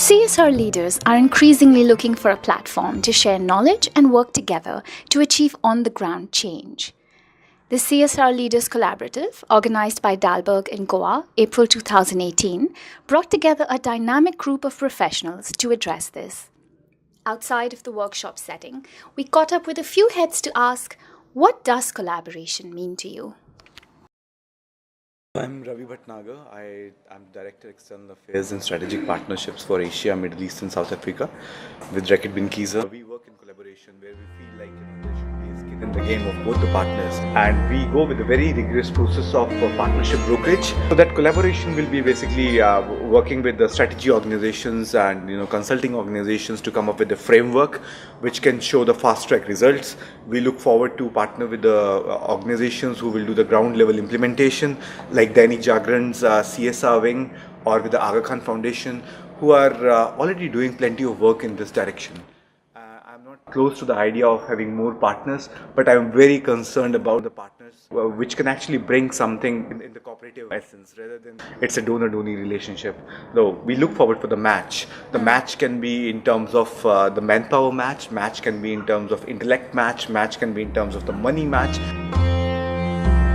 CSR leaders are increasingly looking for a platform to share knowledge and work together to achieve on-the-ground change. The CSR Leaders Collaborative, organized by Dalberg in Goa, April 2018, brought together a dynamic group of professionals to address this. Outside of the workshop setting, we caught up with a few heads to ask, what does collaboration mean to you? I'm Ravi Bhatnagar. I'm Director External Affairs and Strategic Partnerships for Asia, Middle East and South Africa with Reckitt Benckiser. We work in collaboration where we feel like there should be a skin in the game of both the partners, and we go with a very rigorous process of partnership brokerage. So that collaboration will be basically working with the strategy organizations and consulting organizations to come up with a framework which can show the fast track results. We look forward to partner with the organizations who will do the ground level implementation, like Dainik Jagran's CSR wing, or with the Aga Khan Foundation, who are already doing plenty of work in this direction. I'm not close to the idea of having more partners, but I'm very concerned about the partners which can actually bring something in the cooperative essence rather than it's a donor-donee relationship. No, we look forward for the match. The match can be in terms of the manpower match can be in terms of intellect match can be in terms of the money match.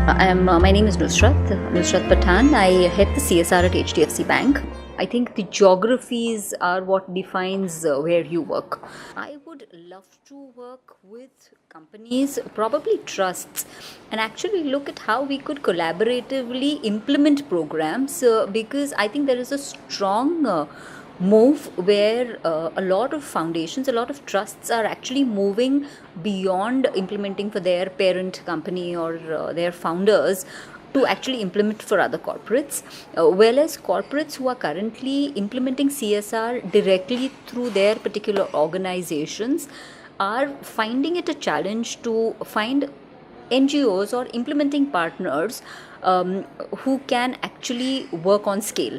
My name is Nusrat Pathan. I head the CSR at HDFC Bank. I think the geographies are what defines where you work. I would love to work with companies, probably trusts, and actually look at how we could collaboratively implement programs because I think there is a strong move where a lot of foundations, a lot of trusts are actually moving beyond implementing for their parent company or their founders to actually implement for other corporates, whereas corporates who are currently implementing CSR directly through their particular organizations are finding it a challenge to find NGOs or implementing partners who can actually work on scale.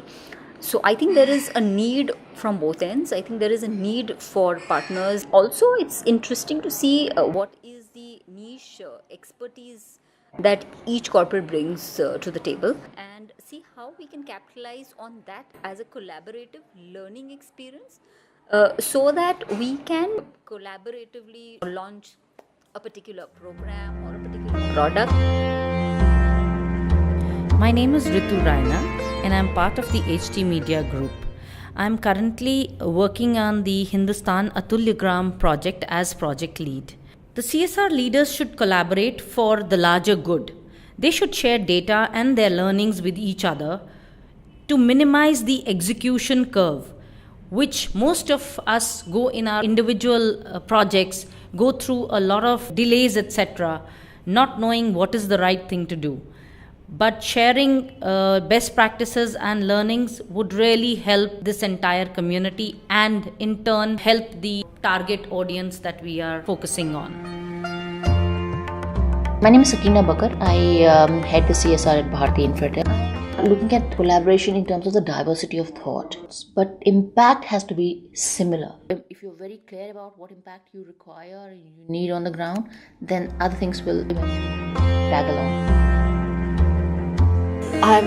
So I think there is a need from both ends. I think there is a need for partners. Also, it's interesting to see what is the niche expertise that each corporate brings to the table, and see how we can capitalize on that as a collaborative learning experience so that we can collaboratively launch a particular program or a particular product. My name is Ritu Raina and I'm part of the HT Media Group. I'm currently working on the Hindustan Atulyagram project as project lead. The CSR leaders should collaborate for the larger good. They should share data and their learnings with each other to minimize the execution curve, which most of us go in our individual projects, go through a lot of delays, etc., not knowing what is the right thing to do. But sharing best practices and learnings would really help this entire community and in turn help the target audience that we are focusing on. My name is Sakina Bakar. I head the CSR at Bharti Infratech. Looking at collaboration in terms of the diversity of thought, but impact has to be similar. If you're very clear about what impact you require, you need on the ground, then other things will tag along. I'm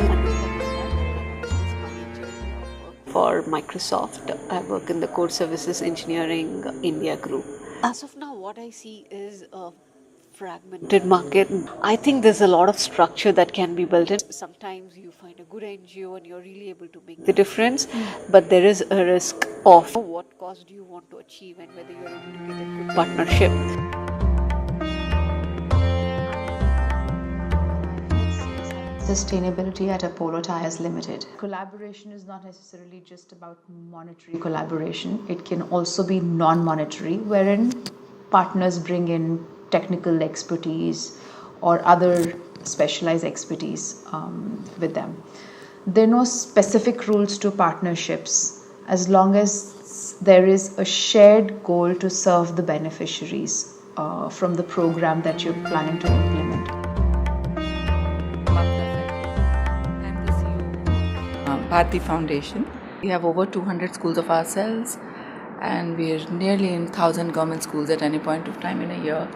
for Microsoft. I work in the Core Services Engineering India group. As of now, what I see is a fragmented market. I think there's a lot of structure that can be built in. Sometimes you find a good NGO and you're really able to make the difference, but there is a risk of what cost do you want to achieve and whether you're able to get a good partnership. Sustainability at Apollo Tyres Limited. Collaboration is not necessarily just about monetary collaboration. It can also be non-monetary, wherein partners bring in technical expertise or other specialized expertise with them. There are no specific rules to partnerships as long as there is a shared goal to serve the beneficiaries from the program that you're planning to implement. Bharti Foundation. We have over 200 schools of ourselves and we are nearly in 1,000 government schools at any point of time in a year.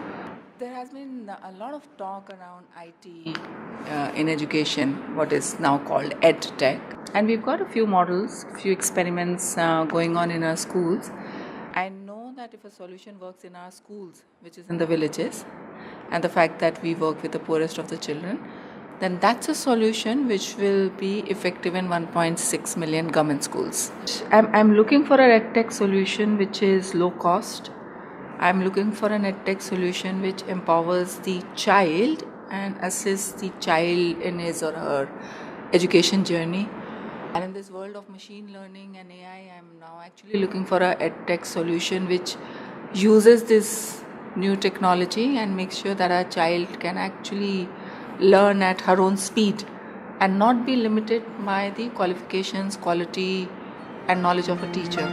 There has been a lot of talk around IT in education, what is now called EdTech. And we've got a few models, few experiments going on in our schools. I know that if a solution works in our schools, which is in the villages, and the fact that we work with the poorest of the children, then that's a solution which will be effective in 1.6 million government schools. I'm looking for a edtech solution which is low cost. I'm looking for an edtech solution which empowers the child and assists the child in his or her education journey. And in this world of machine learning and AI, I'm now actually looking for a edtech solution which uses this new technology and makes sure that our child can actually learn at her own speed and not be limited by the qualifications, quality and knowledge of a teacher.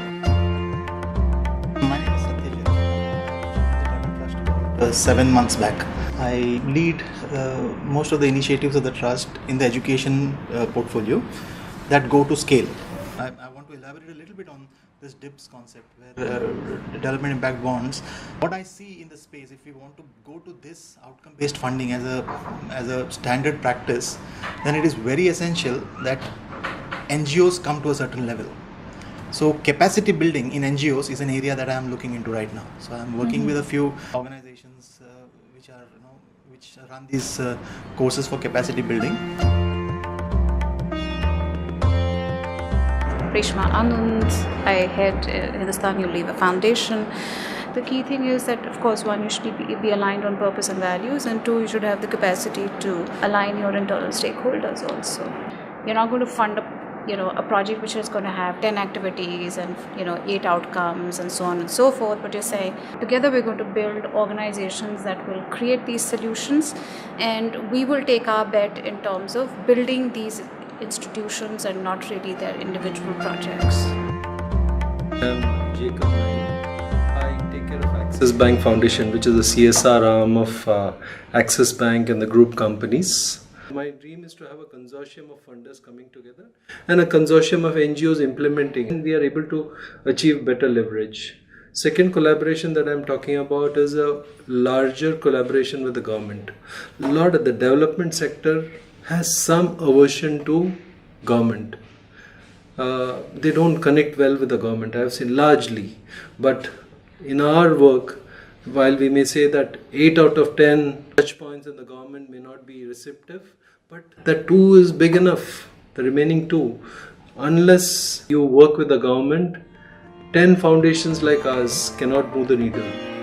My name is Satyajit. 7 months back. I lead most of the initiatives of the trust in the education portfolio that go to scale. I want to elaborate a little bit on this DIPS concept, where development impact bonds. What I see in the space, if we want to go to this outcome-based funding as a standard practice, then it is very essential that NGOs come to a certain level. So capacity building in NGOs is an area that I am looking into right now. So I am working with a few organizations which run these courses for capacity building. Reshma Anand, I head Hindustan Unilever Foundation. The key thing is that, of course, one, you should be aligned on purpose and values, and two, you should have the capacity to align your internal stakeholders also. You're not going to fund a project which is going to have 10 activities and 8 outcomes and so on and so forth, but you're saying together we're going to build organizations that will create these solutions, and we will take our bet in terms of building these institutions and not really their individual projects. I'm Jacob Naik. I take care of Axis Bank Foundation, which is the CSR arm of Axis Bank and the group companies. My dream is to have a consortium of funders coming together and a consortium of NGOs implementing, and we are able to achieve better leverage. Second collaboration that I'm talking about is a larger collaboration with the government. A lot of the development sector has some aversion to government. They don't connect well with the government, I have seen largely. But in our work, while we may say that 8 out of 10 touch points in the government may not be receptive, but that 2 is big enough, the remaining 2. Unless you work with the government, 10 foundations like ours cannot move the needle.